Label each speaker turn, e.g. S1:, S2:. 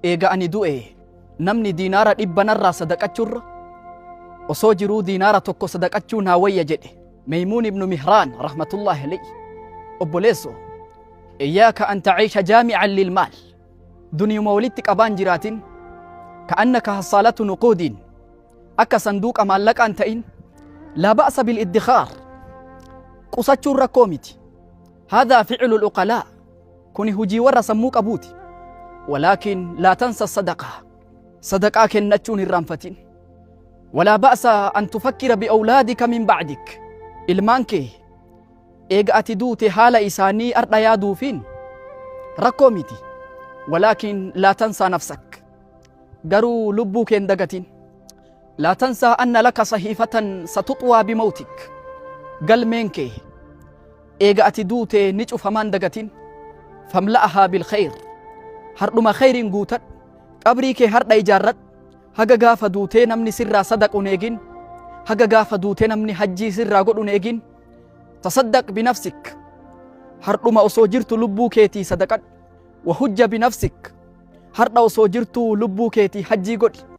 S1: eega ani du'e namni diinaara 100 sadaqachurra osoo jiruu diinaara tokko sadaqachuu naa wayya jedhe Maymuun ibnu Mihraan rahmatullahi alayhi. Obboleesso iyyaaka an ta'iisha jaami'an lilmaal, duniyuma walitti qabaan jiraatin ka'annaka hassaalatu nuquudin, akka sanduuqa maallaqaan ta'in. laa ba'sa bil'iddikhaar, qusachuun rakkoo miti. haadhaa ficlu luqalaa, kuni hujii warra sammuu qabuuti. walaakin laa tansa sadaqaa, sadaqaa kennachuun irraanfatin. ولا بأس أن تفكر بأولادك من بعدك، ilmaan eega ati duute haala isaanii ardha yaaduufin rakkoo miti. ولكن لا تنسى نفسك، garuu lubbuu kee hin dagatin. لا تنسى أن لك صحيفة ستطوى بموتك، galmeen kee eega ati duute ni cufamaan dagatin. فاملأها بالخير، hardhuma khayriin guutad. qabrii kee hardha ijaarrad. haga gaafa duutee namni sirraa sadaqun eegin, haga gaafa duutee namni hajjii sirraa godhun eegin. tasaddaq binafsik، hardhuma osoo jirtu lubbuu keetii sadaqad. wahujja binafsik، hardha osoo jirtu lubbuu keetii hajjii godhi.